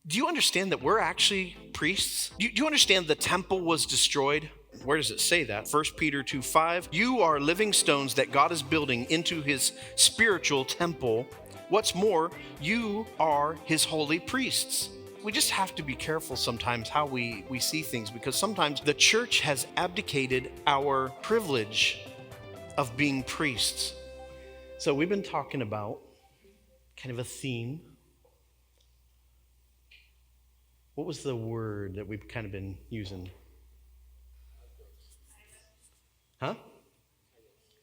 Do you understand that we're actually priests? Do you understand the temple was destroyed? Where does it say that? 1 Peter 2:5. You are living stones that God is building into his spiritual temple. What's more, you are his holy priests. We just have to be careful sometimes how we see things, because sometimes the church has abdicated our privilege of being priests. So we've been talking about kind of a theme. What was the word that we've kind of been using? Huh?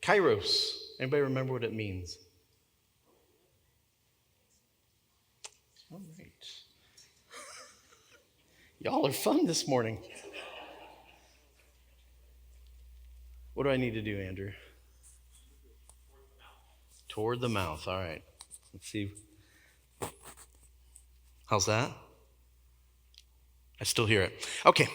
Kairos. Anybody remember what it means? All right. Y'all are fun this morning. What do I need to do, Andrew? Toward the mouth. All right. Let's see. How's that? I still hear it. Okay.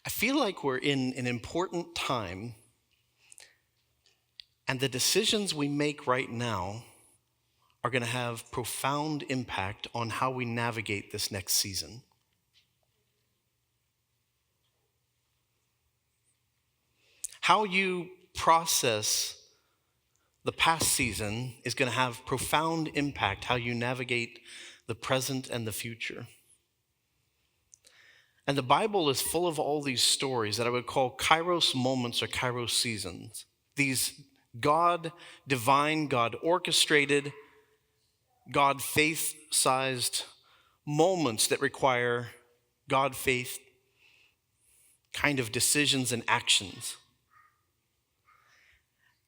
I feel like we're in an important time, and the decisions we make right now are going to have profound impact on how we navigate this next season. How you process the past season is going to have profound impact how you navigate the present and the future. And the Bible is full of all these stories that I would call Kairos moments or Kairos seasons. These divine, God orchestrated, God faith-sized moments that require God faith kind of decisions and actions.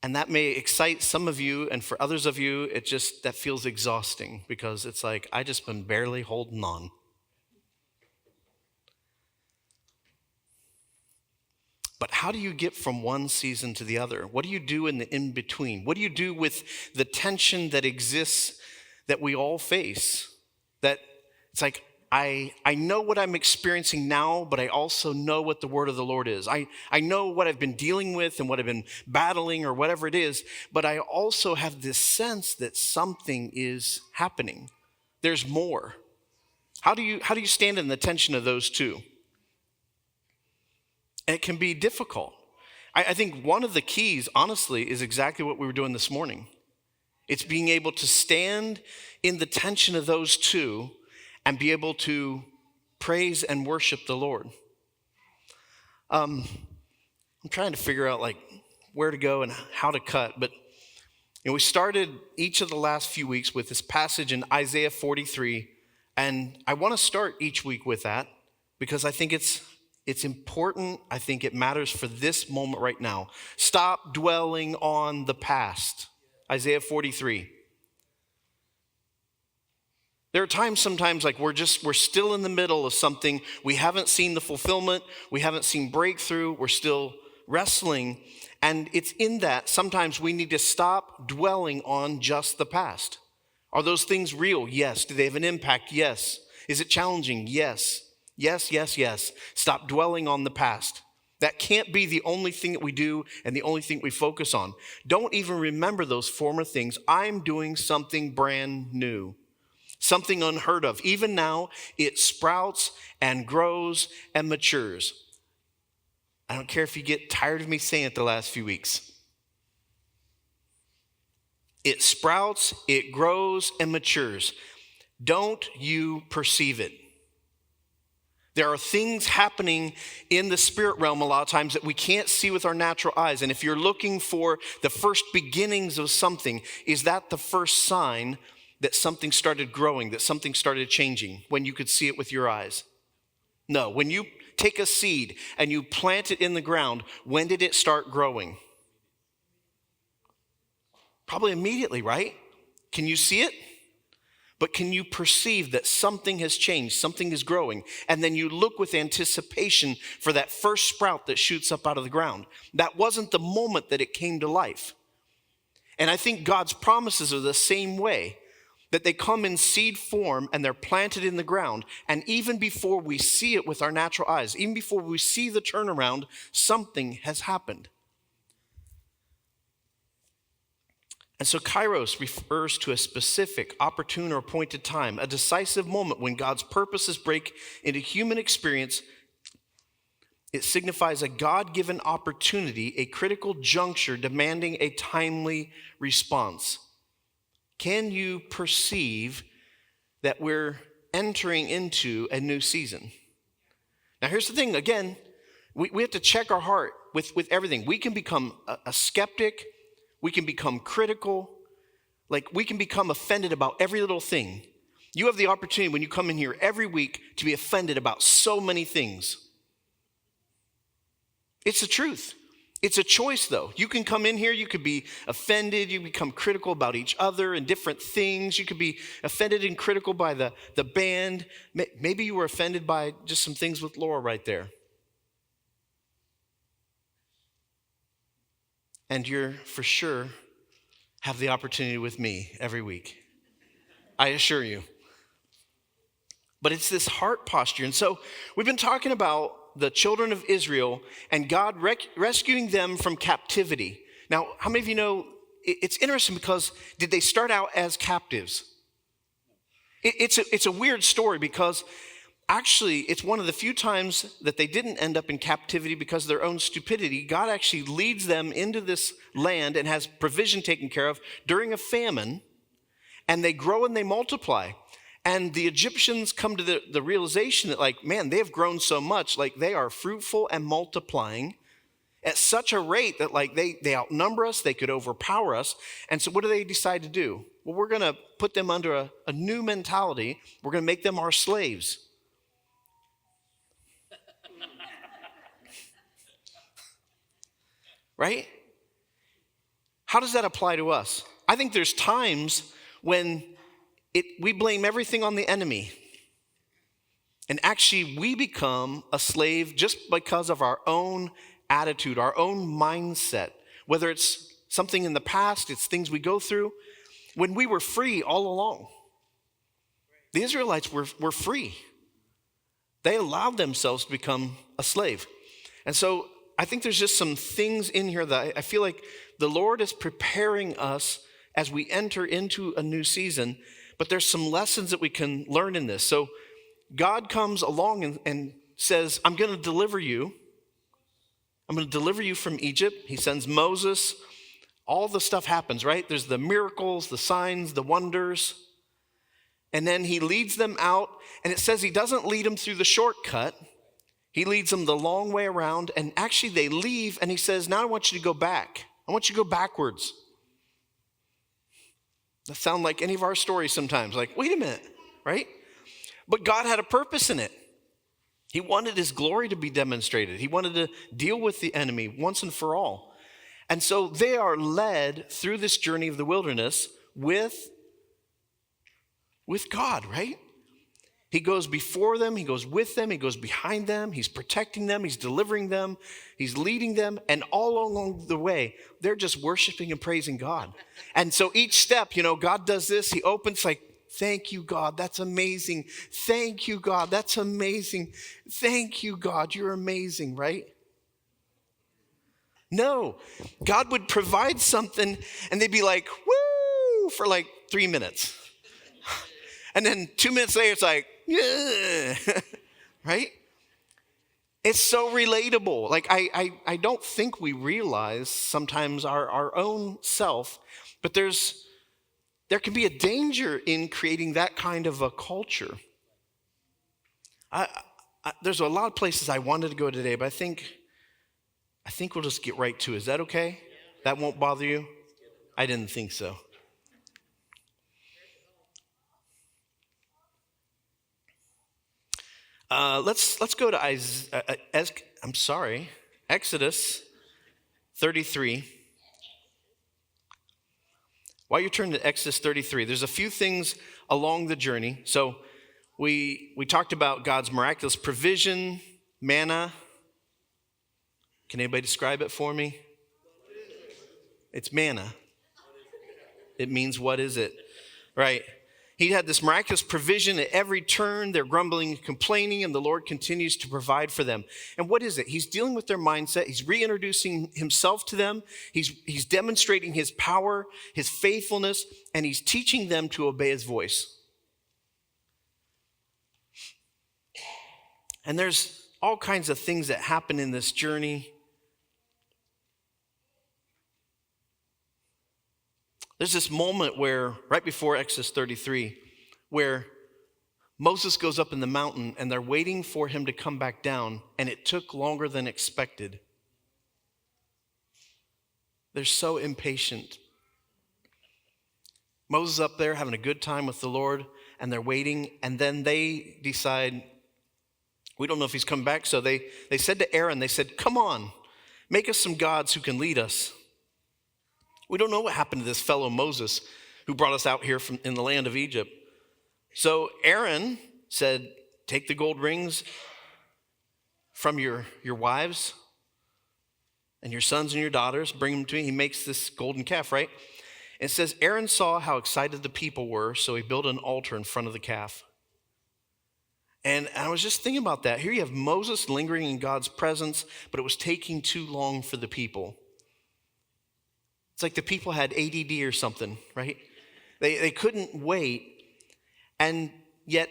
And that may excite some of you, and for others of you, that feels exhausting, because it's like, I just been barely holding on. But how do you get from one season to the other? What do you do in the in-between? What do you do with the tension that exists that we all face? That it's like, I know what I'm experiencing now, but I also know what the word of the Lord is. I know what I've been dealing with and what I've been battling or whatever it is, but I also have this sense that something is happening. There's more. How do you stand in the tension of those two? And it can be difficult. I think one of the keys, honestly, is exactly what we were doing this morning. It's being able to stand in the tension of those two and be able to praise and worship the Lord. I'm trying to figure out where to go and how to cut, but we started each of the last few weeks with this passage in Isaiah 43, and I want to start each week with that because I think it's important. I think it matters for this moment right now. Stop dwelling on the past. Isaiah 43. There are times sometimes we're still in the middle of something. We haven't seen the fulfillment. We haven't seen breakthrough. We're still wrestling. And it's in that sometimes we need to stop dwelling on just the past. Are those things real? Yes. Do they have an impact? Yes. Is it challenging? Yes. Yes, yes, yes. Stop dwelling on the past. That can't be the only thing that we do and the only thing we focus on. Don't even remember those former things. I'm doing something brand new. Something unheard of. Even now, it sprouts and grows and matures. I don't care if you get tired of me saying it the last few weeks. It sprouts, it grows, and matures. Don't you perceive it? There are things happening in the spirit realm a lot of times that we can't see with our natural eyes. And if you're looking for the first beginnings of something, is that the first sign that something started growing, that something started changing when you could see it with your eyes? No. When you take a seed and you plant it in the ground, when did it start growing? Probably immediately, right? Can you see it? But can you perceive that something has changed, something is growing, and then you look with anticipation for that first sprout that shoots up out of the ground? That wasn't the moment that it came to life. And I think God's promises are the same way. that they come in seed form and they're planted in the ground. And even before we see it with our natural eyes, even before we see the turnaround, something has happened. And so Kairos refers to a specific, opportune, or appointed time, a decisive moment when God's purposes break into human experience. It signifies a God-given opportunity, a critical juncture demanding a timely response. Can you perceive that we're entering into a new season? Now, here's the thing. Again, we have to check our heart with everything. We can become a skeptic. We can become critical. Like, we can become offended about every little thing. You have the opportunity when you come in here every week to be offended about so many things. It's the truth. It's a choice, though. You can come in here, you could be offended, you become critical about each other and different things. You could be offended and critical by the band. Maybe you were offended by just some things with Laura right there. And you're for sure have the opportunity with me every week. I assure you. But it's this heart posture. And so we've been talking about the children of Israel and God rescuing them from captivity. Now, how many of you know, it's interesting because did they start out as captives? It's a weird story because actually it's one of the few times that they didn't end up in captivity because of their own stupidity. God actually leads them into this land and has provision taken care of during a famine, and they grow and they multiply. And the Egyptians come to the realization that, like, man, they have grown so much, like they are fruitful and multiplying at such a rate that, like, they outnumber us, they could overpower us. And so what do they decide to do? Well, we're going to put them under a new mentality. We're going to make them our slaves. Right? How does that apply to us? I think there's times when we blame everything on the enemy. And actually, we become a slave just because of our own attitude, our own mindset. Whether it's something in the past, it's things we go through. When we were free all along, the Israelites were free. They allowed themselves to become a slave. And so I think there's just some things in here that I feel like the Lord is preparing us as we enter into a new season. But there's some lessons that we can learn in this. So God comes along and says, I'm going to deliver you. I'm going to deliver you from Egypt. He sends Moses. All the stuff happens, right? There's the miracles, the signs, the wonders. And then he leads them out. And it says he doesn't lead them through the shortcut. He leads them the long way around. And actually they leave. And he says, now I want you to go back. I want you to go backwards. That sound like any of our stories sometimes. Like, wait a minute, right? But God had a purpose in it. He wanted his glory to be demonstrated. He wanted to deal with the enemy once and for all. And so they are led through this journey of the wilderness with God, right? He goes before them, he goes with them, he goes behind them, he's protecting them, he's delivering them, he's leading them, and all along the way, they're just worshiping and praising God. And so each step, God does this, he opens like, thank you, God, that's amazing. Thank you, God, that's amazing. Thank you, God, you're amazing, right? No, God would provide something and they'd be like, woo, for like 3 minutes. And then 2 minutes later, it's like, yeah, right? It's so relatable. Like, I don't think we realize sometimes our own self, but there can be a danger in creating that kind of a culture. There's a lot of places I wanted to go today, but I think we'll just get right to it. Is that okay? That won't bother you? I didn't think so. Let's go to Exodus 33. While you're turning to Exodus 33, there's a few things along the journey. So we talked about God's miraculous provision, manna. Can anybody describe it for me? It's manna. It means what is it? Right. He had this miraculous provision at every turn. They're grumbling and complaining, and the Lord continues to provide for them. And what is it? He's dealing with their mindset. He's reintroducing himself to them. He's demonstrating his power, his faithfulness, and he's teaching them to obey his voice. And there's all kinds of things that happen in this journey. There's this moment where, right before Exodus 33, where Moses goes up in the mountain and they're waiting for him to come back down, and it took longer than expected. They're so impatient. Moses up there having a good time with the Lord, and they're waiting, and then they decide, we don't know if he's come back, so they said to Aaron, they said, come on, make us some gods who can lead us. We don't know what happened to this fellow Moses who brought us out here in the land of Egypt. So Aaron said, take the gold rings from your wives and your sons and your daughters, bring them to me. He makes this golden calf, right? It says, Aaron saw how excited the people were, so he built an altar in front of the calf. And I was just thinking about that. Here you have Moses lingering in God's presence, but it was taking too long for the people. It's like the people had ADD or something, right? They couldn't wait. And yet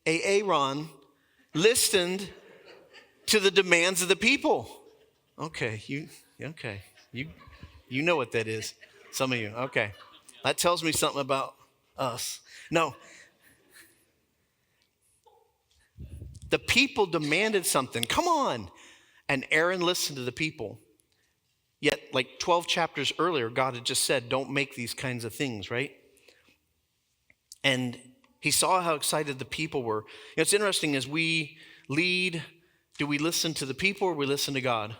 Aaron listened to the demands of the people. Okay, you know what that is. Some of you, okay. That tells me something about us. No. The people demanded something. Come on. And Aaron listened to the people. Yet, like 12 chapters earlier, God had just said, don't make these kinds of things, right? And he saw how excited the people were. You know, it's interesting, as we lead, do we listen to the people or we listen to God?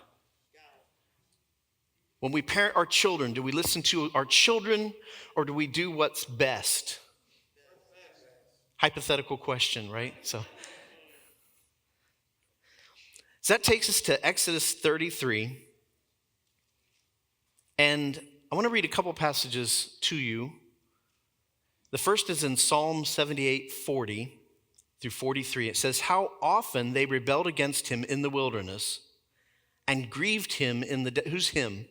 When we parent our children, do we listen to our children or do we do what's best? Hypothetical question, right? So that takes us to Exodus 33. And I want to read a couple passages to you. The first is in Psalm 78:40 through 43. It says, how often they rebelled against him in the wilderness and grieved him in the... Who's him?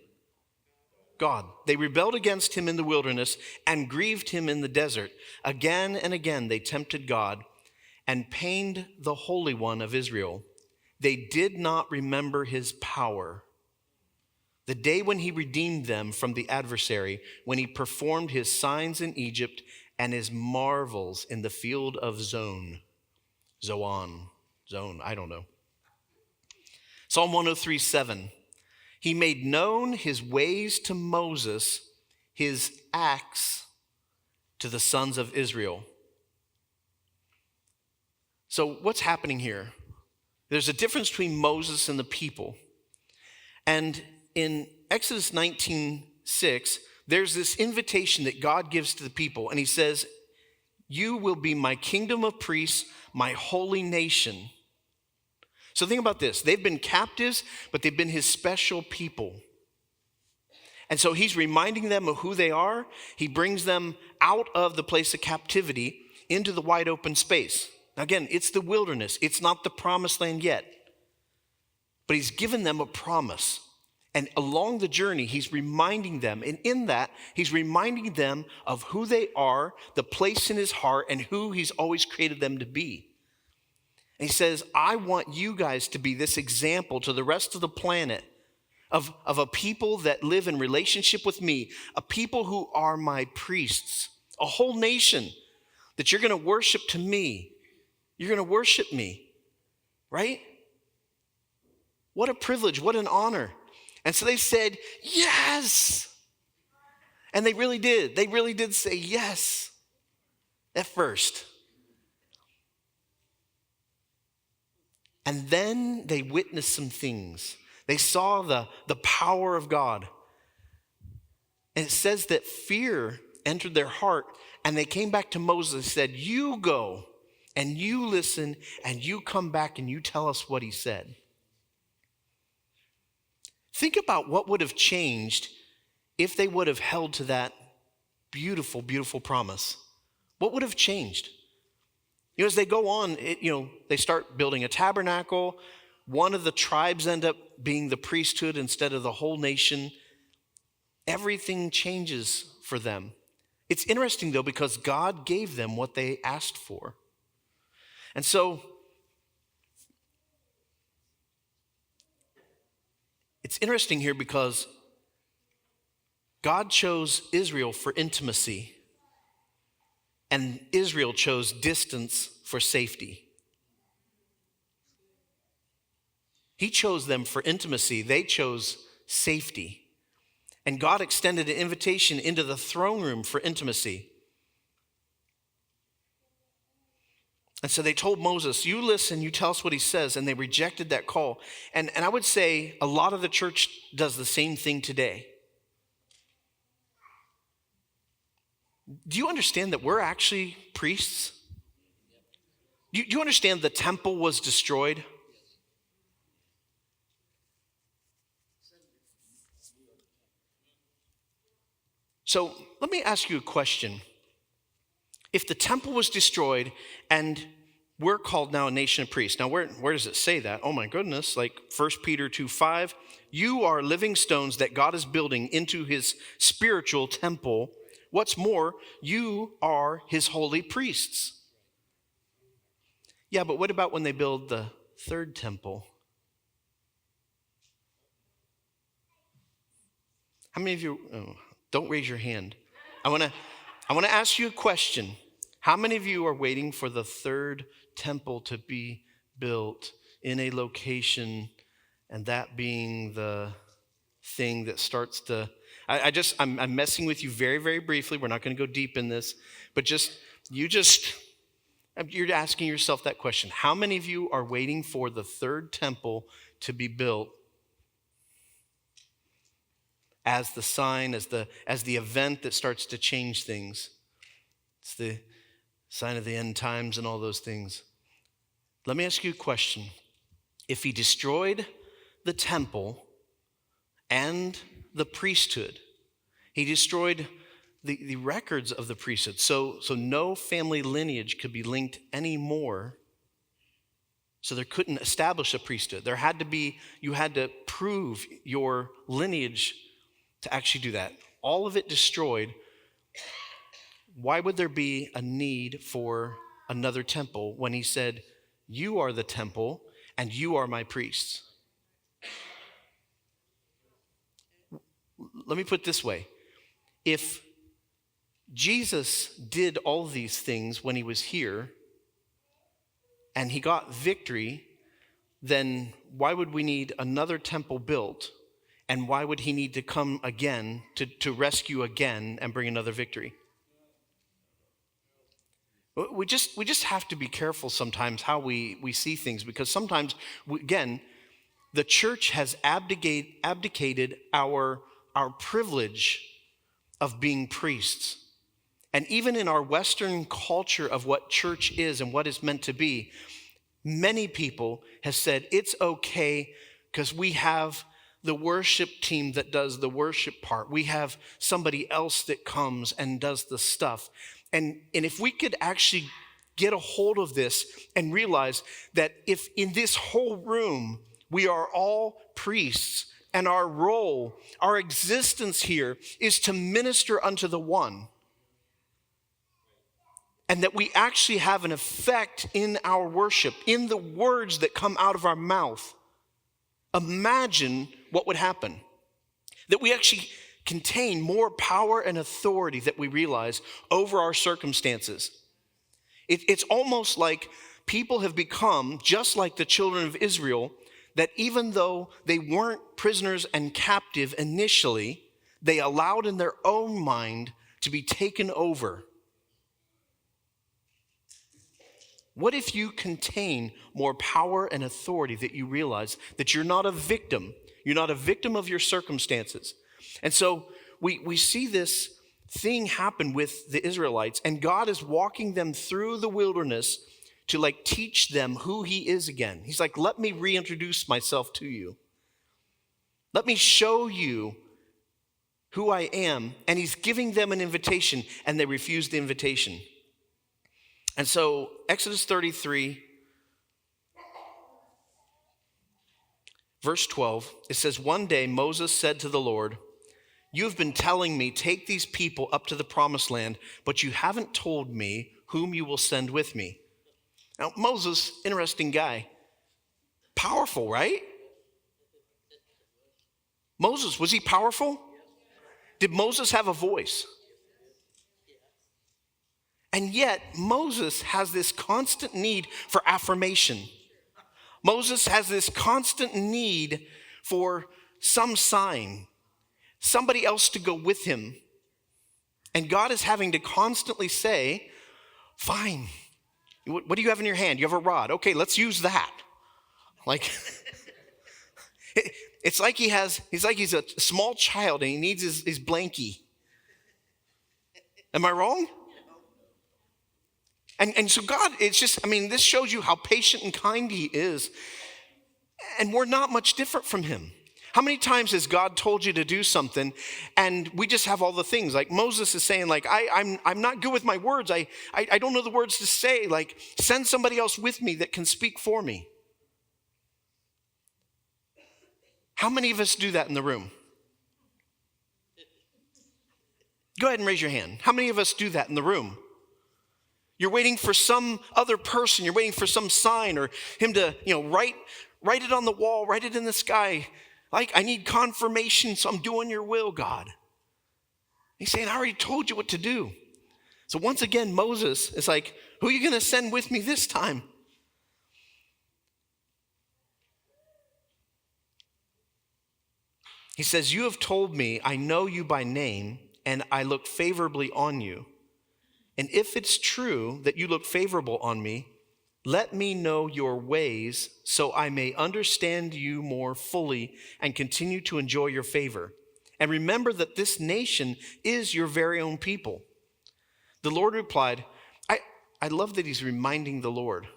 God. They rebelled against him in the wilderness and grieved him in the desert. Again and again they tempted God and pained the Holy One of Israel. They did not remember his power, the day when he redeemed them from the adversary, when he performed his signs in Egypt and his marvels in the field of Zoan, I don't know. Psalm 103:7. He made known his ways to Moses, his acts to the sons of Israel. So what's happening here? There's a difference between Moses and the people. And in Exodus 19:6, there's this invitation that God gives to the people. And he says, you will be my kingdom of priests, my holy nation. So think about this. They've been captives, but they've been his special people. And so he's reminding them of who they are. He brings them out of the place of captivity into the wide open space. Now again, it's the wilderness. It's not the promised land yet. But he's given them a promise. And along the journey, he's reminding them, and in that, he's reminding them of who they are, the place in his heart, and who he's always created them to be. And he says, I want you guys to be this example to the rest of the planet of a people that live in relationship with me, a people who are my priests, a whole nation that you're going to worship to me. You're going to worship me, right? What a privilege, what an honor. And so they said, yes. And they really did. They really did say yes at first. And then they witnessed some things. They saw the power of God. And it says that fear entered their heart, and they came back to Moses and said, you go and you listen and you come back and you tell us what he said. Think about what would have changed if they would have held to that beautiful, beautiful promise. What would have changed? As they go on, they start building a tabernacle. One of the tribes end up being the priesthood instead of the whole nation. Everything changes for them. It's interesting, though, because God gave them what they asked for. And so it's interesting here because God chose Israel for intimacy, and Israel chose distance for safety. He chose them for intimacy. They chose safety. And God extended an invitation into the throne room for intimacy. And so they told Moses, you listen, you tell us what he says, and they rejected that call. And I would say a lot of the church does the same thing today. Do you understand that we're actually priests? Do you understand the temple was destroyed? So let me ask you a question. If the temple was destroyed and we're called now a nation of priests, now where does it say that? Oh my goodness, like 1 Peter 2:5, you are living stones that God is building into his spiritual temple. What's more, you are his holy priests. Yeah, but what about when they build the third temple? How many of you, don't raise your hand. I want to ask you a question. How many of you are waiting for the third temple to be built in a location, and that being the thing that starts to, I'm messing with you very, very briefly. We're not going to go deep in this, but you're asking yourself that question. How many of you are waiting for the third temple to be built as the sign, as the event that starts to change things? It's the sign of the end times and all those things. Let me ask you a question. If he destroyed the temple and the priesthood, he destroyed the records of the priesthood, so no family lineage could be linked anymore. So there couldn't establish a priesthood. You had to prove your lineage to actually do that. All of it destroyed. Why would there be a need for another temple when he said, you are the temple and you are my priests? Let me put it this way. If Jesus did all these things when he was here and he got victory, then why would we need another temple built? And why would he need to come again to rescue again and bring another victory? We just have to be careful sometimes how we see things, because sometimes, again, the church has abdicated our privilege of being priests. And even in our Western culture of what church is and what it's meant to be, many people have said it's okay because we have the worship team that does the worship part. We have somebody else that comes and does the stuff. And if we could actually get a hold of this and realize that if in this whole room we are all priests, and our role, our existence here is to minister unto the one, and that we actually have an effect in our worship, in the words that come out of our mouth, imagine what would happen. That we actually contain more power and authority that we realize over our circumstances. It's almost like people have become just like the children of Israel, that even though they weren't prisoners and captive initially, they allowed in their own mind to be taken over. What if you contain more power and authority that you realize that you're not a victim? You're not a victim of your circumstances. And so we see this thing happen with the Israelites, and God is walking them through the wilderness to teach them who he is again. He's like, let me reintroduce myself to you. Let me show you who I am. And he's giving them an invitation, and they refuse the invitation. And so Exodus 33, verse 12, it says, one day Moses said to the Lord, you have been telling me, take these people up to the promised land, but you haven't told me whom you will send with me. Now, Moses, interesting guy. Powerful, right? Moses, was he powerful? Did Moses have a voice? And yet, Moses has this constant need for affirmation. Moses has this constant need for some sign, somebody else to go with him. And God is having to constantly say, fine, what do you have in your hand? You have a rod. Okay, let's use that. Like, it's like he's a small child and he needs his blankie. Am I wrong? And so God, it's just, this shows you how patient and kind he is. And we're not much different from him. How many times has God told you to do something and we just have all the things? Like Moses is saying, like, I'm not good with my words. I don't know the words to say. Like, send somebody else with me that can speak for me. How many of us do that in the room? Go ahead and raise your hand. How many of us do that in the room? You're waiting for some other person. You're waiting for some sign or him to, write it on the wall, write it in the sky. Like, I need confirmation, so I'm doing your will, God. He's saying, I already told you what to do. So once again, Moses is like, who are you going to send with me this time? He says, you have told me, I know you by name, and I look favorably on you. And if it's true that you look favorable on me, let me know your ways so I may understand you more fully and continue to enjoy your favor. And remember that this nation is your very own people. The Lord replied, I love that he's reminding the Lord.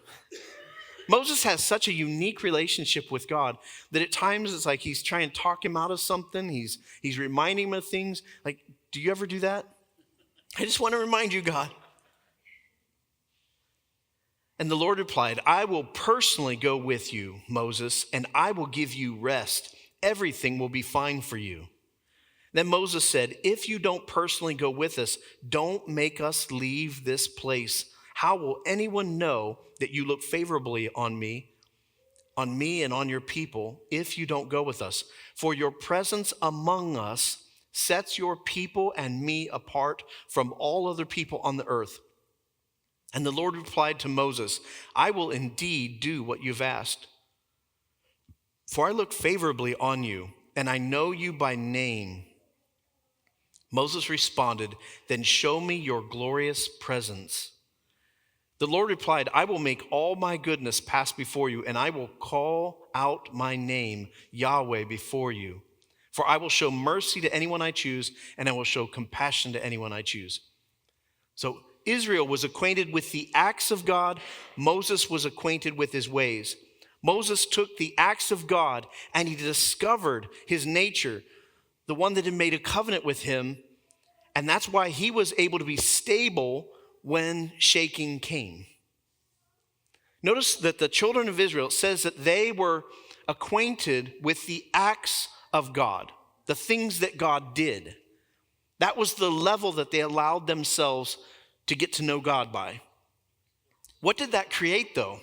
Moses has such a unique relationship with God that at times it's like he's trying to talk him out of something. He's reminding him of things. Like, do you ever do that? I just want to remind you, God. And the Lord replied, I will personally go with you, Moses, and I will give you rest. Everything will be fine for you. Then Moses said, if you don't personally go with us, don't make us leave this place. How will anyone know that you look favorably on me and on your people if you don't go with us? For your presence among us sets your people and me apart from all other people on the earth. And the Lord replied to Moses, I will indeed do what you've asked. For I look favorably on you, and I know you by name. Moses responded, then show me your glorious presence. The Lord replied, I will make all my goodness pass before you, and I will call out my name, Yahweh, before you. For I will show mercy to anyone I choose, and I will show compassion to anyone I choose. So Israel was acquainted with the acts of God. Moses was acquainted with his ways. Moses took the acts of God and he discovered his nature, the one that had made a covenant with him. And that's why he was able to be stable when shaking came. Notice that the children of Israel, it says that they were acquainted with the acts of God, the things that God did. That was the level that they allowed themselves to get to know God by. What did that create, though?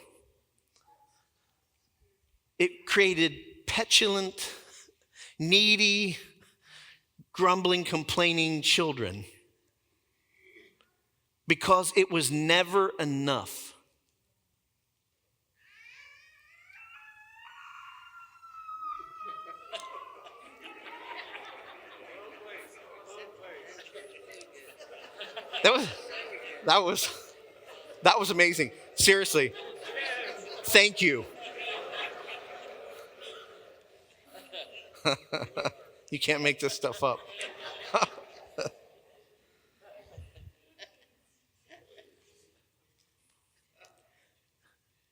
It created petulant, needy, grumbling, complaining children. Because it was never enough. That was amazing. Seriously. Thank you. You can't make this stuff up.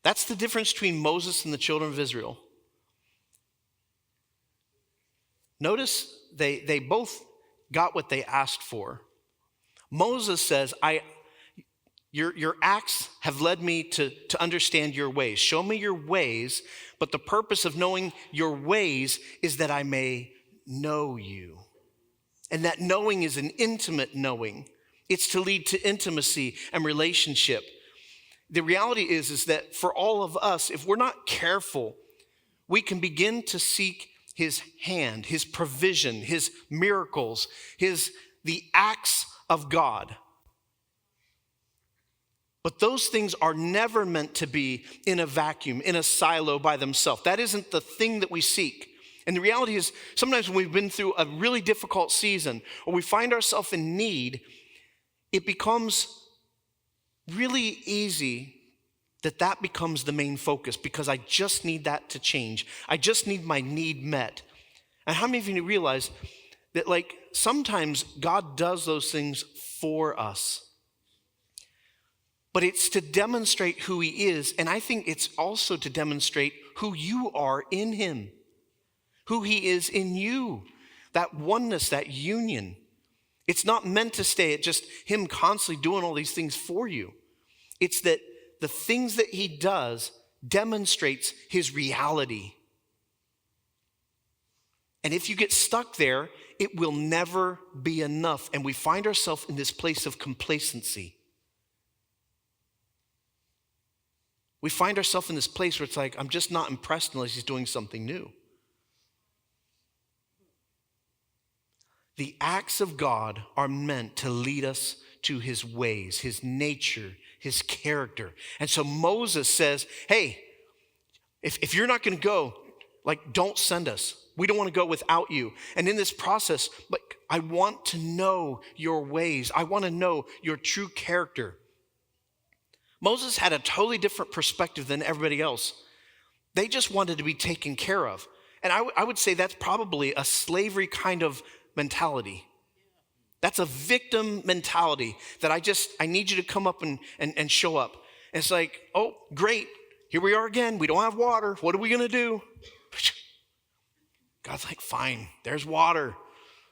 That's the difference between Moses and the children of Israel. Notice they both got what they asked for. Moses says, Your acts have led me to understand your ways. Show me your ways, but the purpose of knowing your ways is that I may know you. And that knowing is an intimate knowing. It's to lead to intimacy and relationship. The reality is that for all of us, if we're not careful, we can begin to seek his hand, his provision, his miracles, the acts of God. But those things are never meant to be in a vacuum, in a silo by themselves. That isn't the thing that we seek. And the reality is, sometimes when we've been through a really difficult season, or we find ourselves in need, it becomes really easy that becomes the main focus, because I just need that to change. I just need my need met. And how many of you realize that, like, sometimes God does those things for us? But it's to demonstrate who he is, and I think it's also to demonstrate who you are in him, who he is in you, that oneness, that union. It's not meant to stay at just him constantly doing all these things for you. It's that the things that he does demonstrates his reality. And if you get stuck there, it will never be enough, and we find ourselves in this place of complacency. We find ourselves in this place where it's like, I'm just not impressed unless he's doing something new. The acts of God are meant to lead us to his ways, his nature, his character. And so Moses says, hey, if you're not going to go, like, don't send us. We don't want to go without you. And in this process, like, I want to know your ways. I want to know your true character. Moses had a totally different perspective than everybody else. They just wanted to be taken care of. And I would say that's probably a slavery kind of mentality. That's a victim mentality that I need you to come up and show up. And it's like, oh, great. Here we are again. We don't have water. What are we going to do? God's like, fine, there's water.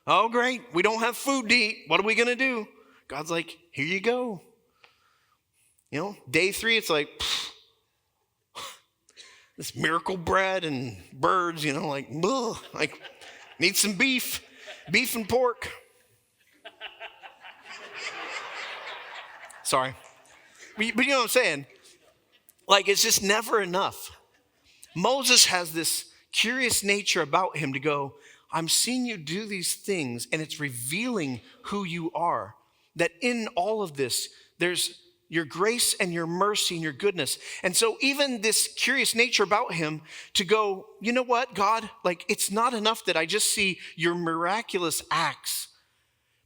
Oh, great. We don't have food to eat. What are we going to do? God's like, here you go. You know, day 3, it's like, this miracle bread and birds, you know, like, need some beef and pork. Sorry. But you know what I'm saying? Like, it's just never enough. Moses has this curious nature about him to go, I'm seeing you do these things, and it's revealing who you are. That in all of this, there's your grace and your mercy and your goodness. And so even this curious nature about him to go, you know what, God, like, it's not enough that I just see your miraculous acts,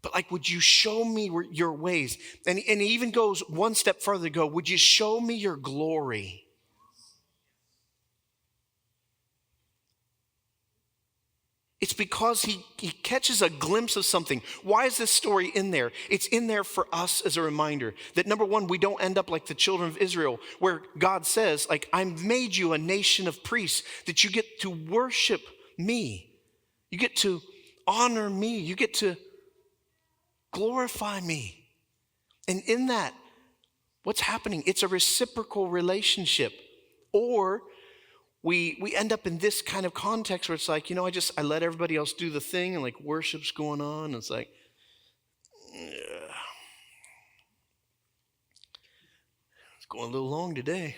but like, would you show me your ways? And he even goes one step further to go, would you show me your glory? It's because he catches a glimpse of something. Why is this story in there? It's in there for us as a reminder that, number one, we don't end up like the children of Israel, where God says, like, I've made you a nation of priests, that you get to worship me. You get to honor me. You get to glorify me. And in that, what's happening? It's a reciprocal relationship. Or we end up in this kind of context where it's like, you know, I let everybody else do the thing, and like worship's going on. And it's like, it's going a little long today.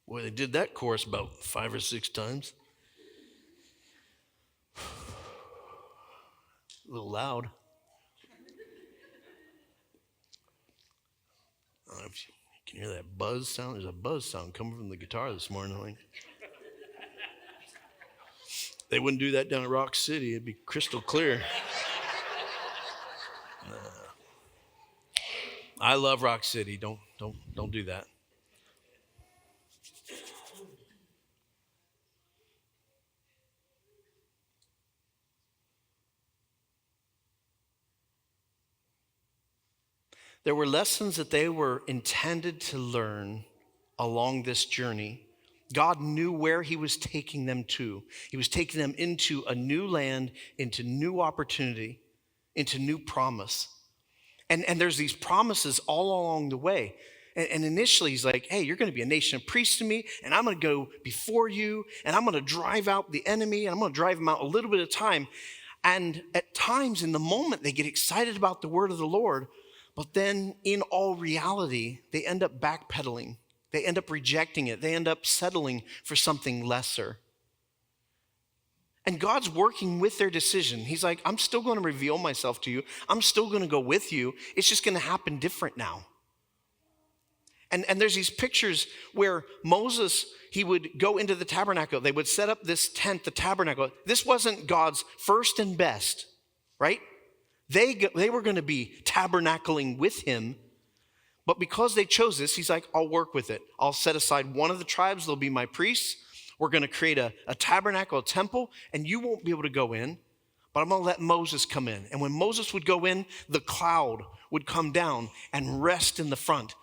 Boy, they did that chorus about 5 or 6 times. A little loud. I don't know if you can hear that buzz sound. There's a buzz sound coming from the guitar this morning. Like, they wouldn't do that down at Rock City. It'd be crystal clear. I love Rock City. Don't do that. There were lessons that they were intended to learn along this journey. God knew where he was taking them to. He was taking them into a new land, into new opportunity, into new promise. And there's these promises all along the way. And initially he's like, hey, you're going to be a nation of priests to me, and I'm going to go before you, and I'm going to drive out the enemy, and I'm going to drive them out a little bit at a time. And at times in the moment, they get excited about the word of the Lord, but then in all reality, they end up backpedaling. They end up rejecting it. They end up settling for something lesser. And God's working with their decision. He's like, I'm still going to reveal myself to you. I'm still going to go with you. It's just going to happen different now. And there's these pictures where Moses, he would go into the tabernacle. They would set up this tent, the tabernacle. This wasn't God's first and best, right? They were going to be tabernacling with him. But because they chose this, he's like, I'll work with it. I'll set aside one of the tribes. They'll be my priests. We're going to create a tabernacle, a temple, and you won't be able to go in. But I'm going to let Moses come in. And when Moses would go in, the cloud would come down and rest in the front.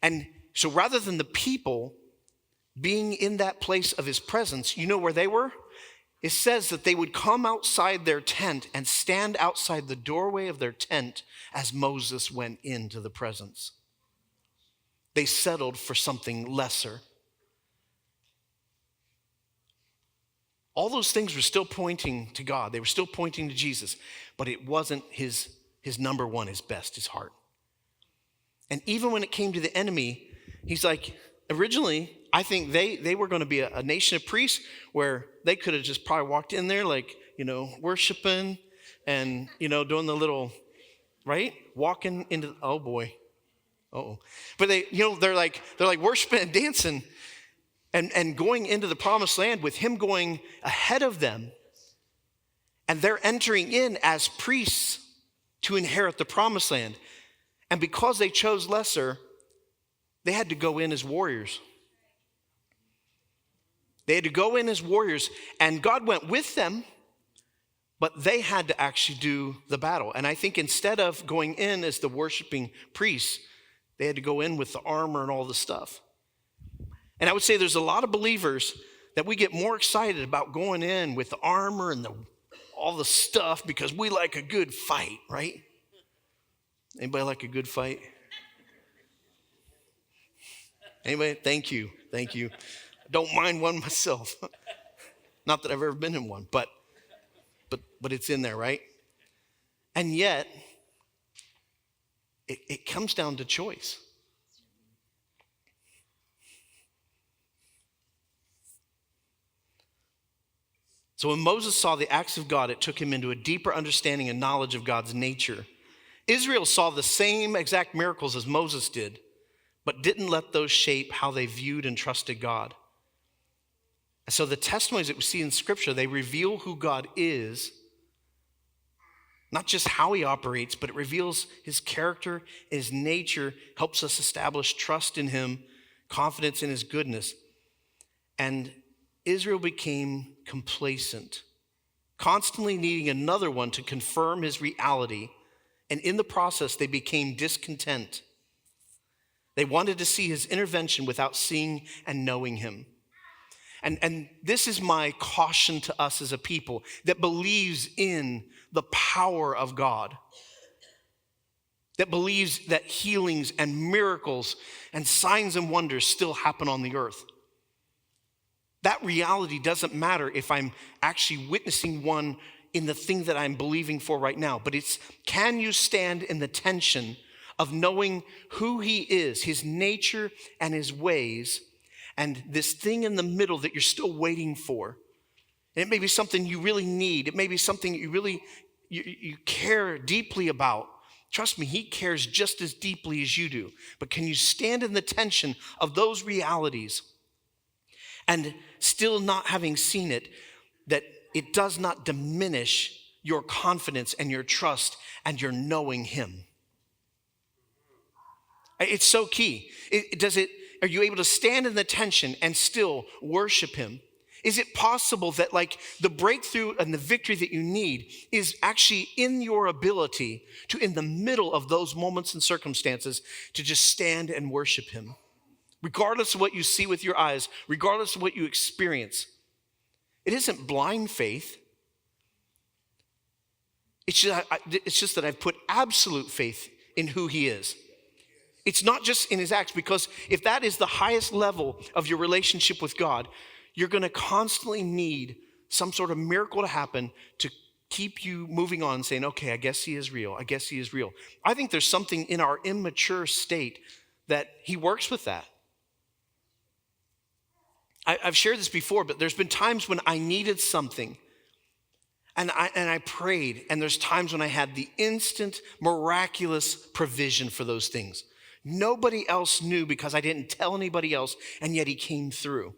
And so rather than the people being in that place of his presence, you know where they were? It says that they would come outside their tent and stand outside the doorway of their tent as Moses went into the presence. They settled for something lesser. All those things were still pointing to God. They were still pointing to Jesus, but it wasn't his number one, his best, his heart. And even when it came to the enemy, he's like, originally, I think they were going to be a nation of priests where they could have just probably walked in there like, worshiping and, doing the little, right? Walking into, oh boy. Uh-oh. But they're like worshiping and dancing and going into the promised land with him going ahead of them. And they're entering in as priests to inherit the promised land. And because they chose lesser, they had to go in as warriors. They had to go in as warriors, and God went with them, but they had to actually do the battle. And I think instead of going in as the worshiping priests, they had to go in with the armor and all the stuff. And I would say there's a lot of believers that we get more excited about going in with the armor and all the stuff because we like a good fight, right? Anybody like a good fight? Anybody? Thank you. Don't mind one myself. Not that I've ever been in one, but it's in there, right? And yet, it comes down to choice. So when Moses saw the acts of God, it took him into a deeper understanding and knowledge of God's nature. Israel saw the same exact miracles as Moses did, but didn't let those shape how they viewed and trusted God. And so the testimonies that we see in Scripture, they reveal who God is, not just how he operates, but it reveals his character, his nature, helps us establish trust in him, confidence in his goodness. And Israel became complacent, constantly needing another one to confirm his reality. And in the process, they became discontent. They wanted to see his intervention without seeing and knowing him. And this is my caution to us as a people that believes in the power of God, that believes that healings and miracles and signs and wonders still happen on the earth. That reality doesn't matter if I'm actually witnessing one in the thing that I'm believing for right now, but it's, can you stand in the tension of knowing who he is, his nature and his ways, and this thing in the middle that you're still waiting for. And it may be something you really need. It may be something you really you care deeply about. Trust me, he cares just as deeply as you do. But can you stand in the tension of those realities and still not having seen it, that it does not diminish your confidence and your trust and your knowing him? It's so key. Are you able to stand in the tension and still worship him? Is it possible that like the breakthrough and the victory that you need is actually in your ability to, in the middle of those moments and circumstances, to just stand and worship him? Regardless of what you see with your eyes, regardless of what you experience. It isn't blind faith. It's just that I've put absolute faith in who he is. It's not just in his acts, because if that is the highest level of your relationship with God, you're going to constantly need some sort of miracle to happen to keep you moving on and saying, okay, I guess he is real. I guess he is real. I think there's something in our immature state that he works with that. I've shared this before, but there's been times when I needed something and I prayed, and there's times when I had the instant miraculous provision for those things. Nobody else knew because I didn't tell anybody else, and yet he came through.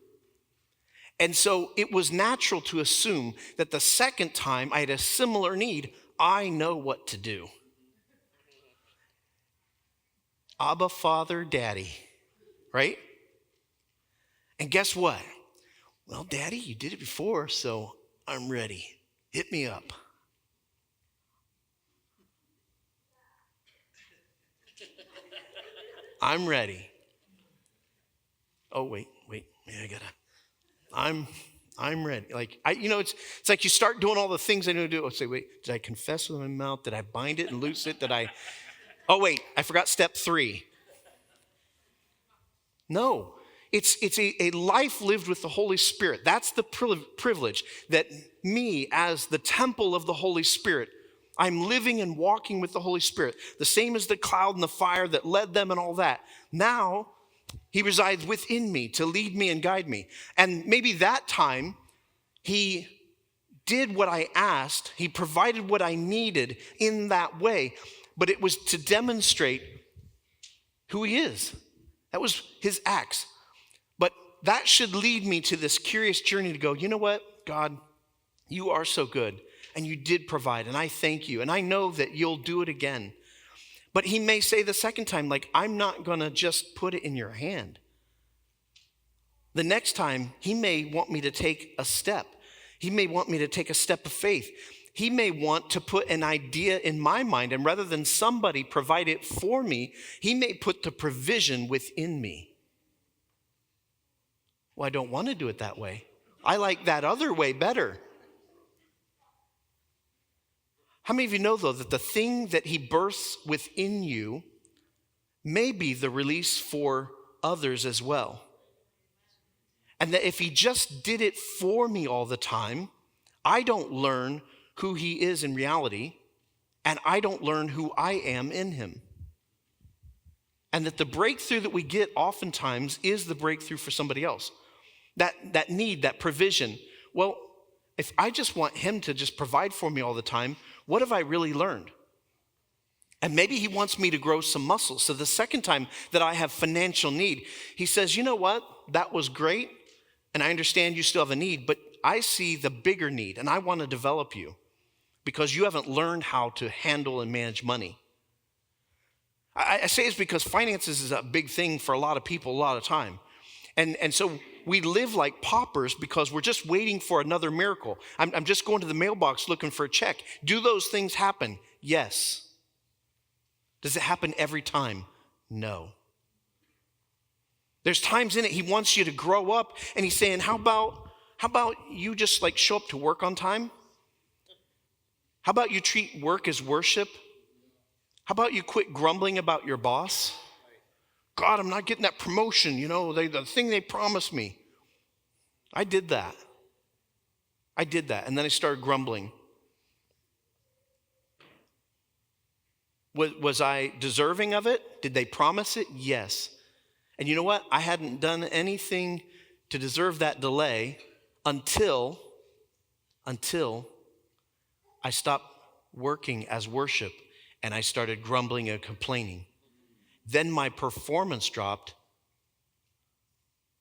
And so it was natural to assume that the second time I had a similar need, I know what to do. Abba, Father, Daddy, right? And guess what? Well, Daddy, you did it before, so I'm ready. Hit me up. I'm ready. Oh, wait, I gotta. I'm ready. Like, it's like you start doing all the things I know to do. I'll say, wait, did I confess with my mouth? Did I bind it and loose it? Oh, wait, I forgot step 3. No, it's a life lived with the Holy Spirit. That's the privilege that me, as the temple of the Holy Spirit, I'm living and walking with the Holy Spirit. The same as the cloud and the fire that led them and all that. Now, he resides within me to lead me and guide me. And maybe that time, he did what I asked. He provided what I needed in that way. But it was to demonstrate who he is. That was his acts. But that should lead me to this curious journey to go, you know what, God, you are so good. And you did provide. And I thank you. And I know that you'll do it again. But he may say the second time, like, I'm not going to just put it in your hand. The next time, he may want me to take a step. He may want me to take a step of faith. He may want to put an idea in my mind, and rather than somebody provide it for me, he may put the provision within me. Well, I don't want to do it that way. I like that other way better. How many of you know, though, that the thing that he births within you may be the release for others as well? And that if he just did it for me all the time, I don't learn who he is in reality, and I don't learn who I am in him. And that the breakthrough that we get oftentimes is the breakthrough for somebody else. That need, that provision. Well, if I just want him to just provide for me all the time, what have I really learned? And maybe he wants me to grow some muscles. So the second time that I have financial need, he says, you know what? That was great. And I understand you still have a need, but I see the bigger need, and I want to develop you because you haven't learned how to handle and manage money. I say it's because finances is a big thing for a lot of people a lot of time. And so we live like paupers because we're just waiting for another miracle. I'm just going to the mailbox looking for a check. Do those things happen? Yes. Does it happen every time? No. There's times in it he wants you to grow up, and he's saying, how about you just like show up to work on time? How about you treat work as worship? How about you quit grumbling about your boss? God, I'm not getting that promotion, the thing they promised me. I did that. And then I started grumbling. Was I deserving of it? Did they promise it? Yes. And you know what? I hadn't done anything to deserve that delay until I stopped working as worship and I started grumbling and complaining. Then my performance dropped,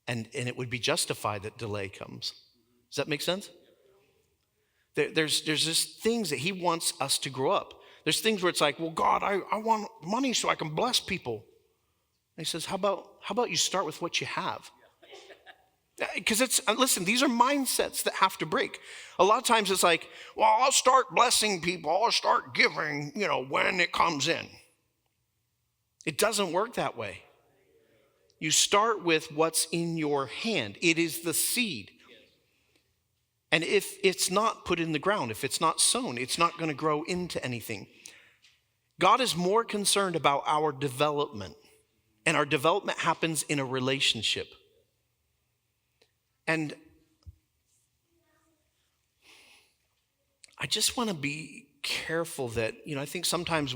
and it would be justified that delay comes. Does that make sense? There's just things that he wants us to grow up. There's things where it's like, well, God, I want money so I can bless people. And he says, how about you start with what you have? Because listen, these are mindsets that have to break. A lot of times it's like, well, I'll start blessing people. I'll start giving, when it comes in. It doesn't work that way. You start with what's in your hand. It is the seed. And if it's not put in the ground, if it's not sown, it's not going to grow into anything. God is more concerned about our development, and our development happens in a relationship. And I just want to be careful that, I think sometimes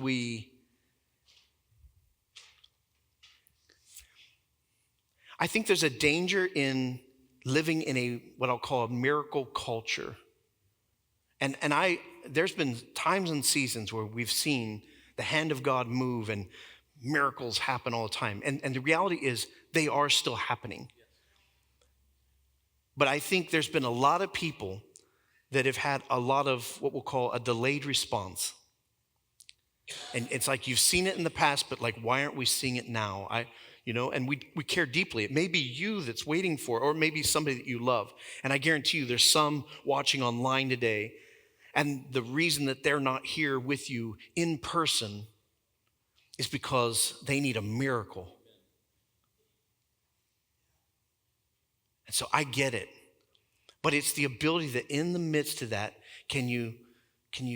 I think there's a danger in living in what I'll call a miracle culture. And there's been times and seasons where we've seen the hand of God move and miracles happen all the time. And the reality is they are still happening. But I think there's been a lot of people that have had a lot of what we'll call a delayed response. And it's like you've seen it in the past, but like, why aren't we seeing it now? And we care deeply. It may be you that's waiting for it, or maybe somebody that you love. And I guarantee you there's some watching online today, and the reason that they're not here with you in person is because they need a miracle. And so I get it. But it's the ability that in the midst of that, can you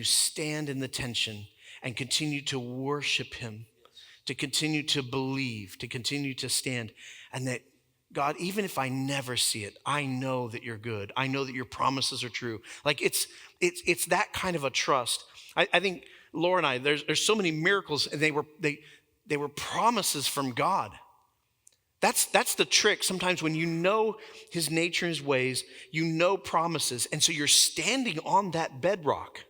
stand in the tension and continue to worship him, to continue to believe, to continue to stand, and that, God, even if I never see it, I know that you're good. I know that your promises are true. Like it's that kind of a trust. I think Laura and I, there's so many miracles, and they were promises from God. That's the trick. Sometimes when you know his nature and his ways, you know promises. And so you're standing on that bedrock.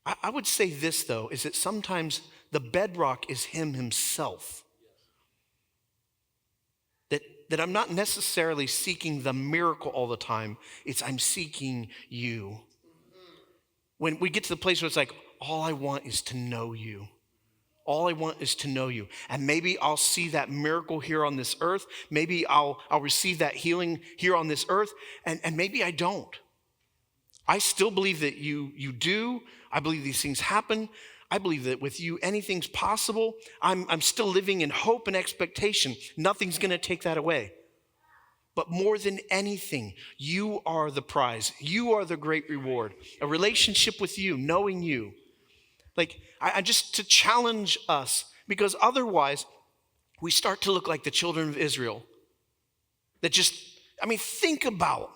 I would say this, though, is that sometimes the bedrock is him himself. That I'm not necessarily seeking the miracle all the time. It's I'm seeking you. When we get to the place where it's like, all I want is to know you. All I want is to know you. And maybe I'll see that miracle here on this earth. Maybe I'll receive that healing here on this earth. And maybe I don't. I still believe that you do. I believe these things happen. I believe that with you, anything's possible. I'm still living in hope and expectation. Nothing's going to take that away. But more than anything, you are the prize. You are the great reward. A relationship with you, knowing you. Like, I just to challenge us, because otherwise we start to look like the children of Israel. That think about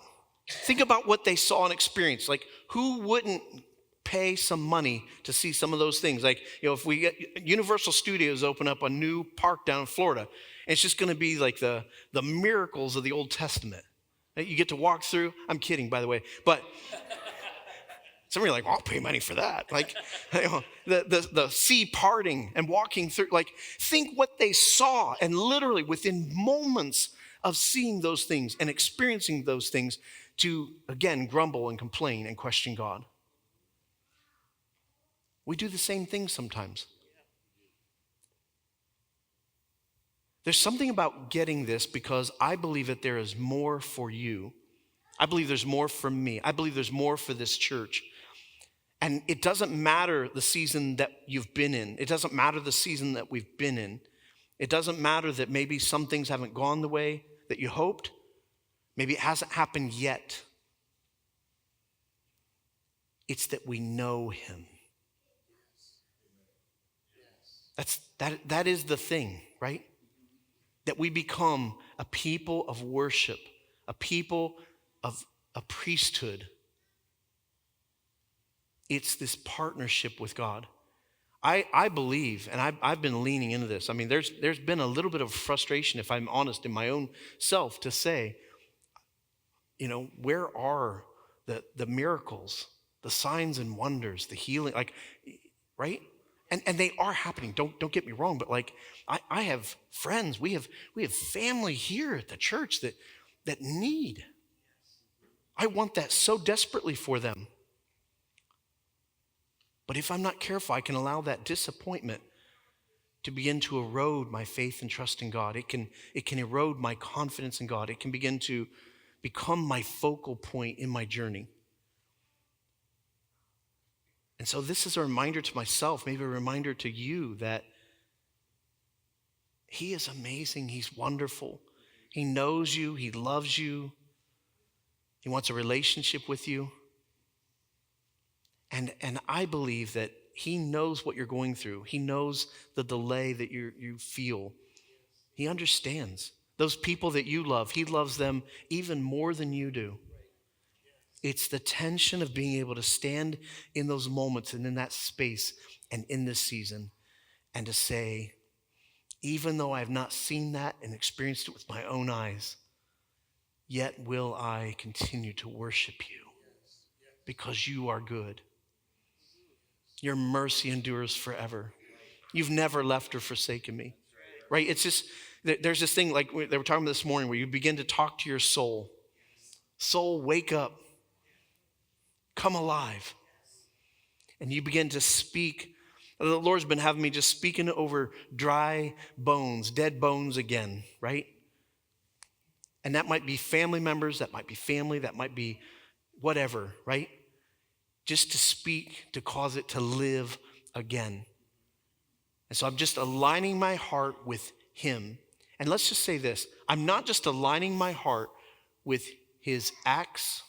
what they saw and experienced. Like, who wouldn't pay some money to see some of those things? Like, if we get Universal Studios open up a new park down in Florida, it's just going to be like the miracles of the Old Testament that you get to walk through. I'm kidding, by the way, but some of you are like, I'll pay money for that. Like, the sea parting and walking through. Like, think what they saw, and literally within moments of seeing those things and experiencing those things, to again grumble and complain and question God. We do the same thing sometimes. There's something about getting this, because I believe that there is more for you. I believe there's more for me. I believe there's more for this church. And it doesn't matter the season that you've been in. It doesn't matter the season that we've been in. It doesn't matter that maybe some things haven't gone the way that you hoped. Maybe it hasn't happened yet. It's that we know him. That is the thing, right? That we become a people of worship, a people of a priesthood. It's this partnership with God. I believe, and I've been leaning into this. I mean, there's been a little bit of frustration, if I'm honest, in my own self, to say, where are the miracles, the signs and wonders, the healing, like, right? And they are happening. Don't get me wrong, but like, I have friends, we have family here at the church that need. I want that so desperately for them. But if I'm not careful, I can allow that disappointment to begin to erode my faith and trust in God. It can erode my confidence in God. It can begin to become my focal point in my journey. And so this is a reminder to myself, maybe a reminder to you, that he is amazing. He's wonderful. He knows you. He loves you. He wants a relationship with you. And I believe that he knows what you're going through. He knows the delay that you feel. He understands. Those people that you love, he loves them even more than you do. It's the tension of being able to stand in those moments and in that space and in this season and to say, even though I have not seen that and experienced it with my own eyes, yet will I continue to worship you because you are good. Your mercy endures forever. You've never left or forsaken me, right? It's just, there's this thing like they were talking about this morning where you begin to talk to your soul. Soul, wake up. Come alive. And you begin to speak. The Lord's been having me just speaking over dry bones, dead bones again, right? And that might be family members, that might be family, that might be whatever, right? Just to speak, to cause it to live again. And so I'm just aligning my heart with him. And let's just say this, I'm not just aligning my heart with his acts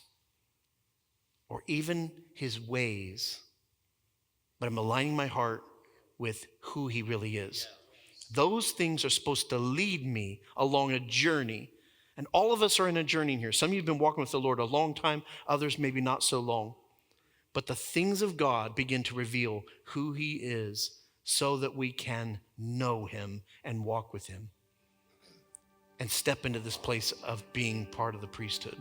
or even his ways, but I'm aligning my heart with who he really is. Those things are supposed to lead me along a journey. And all of us are in a journey here. Some of you have been walking with the Lord a long time, others maybe not so long. But the things of God begin to reveal who he is so that we can know him and walk with him and step into this place of being part of the priesthood.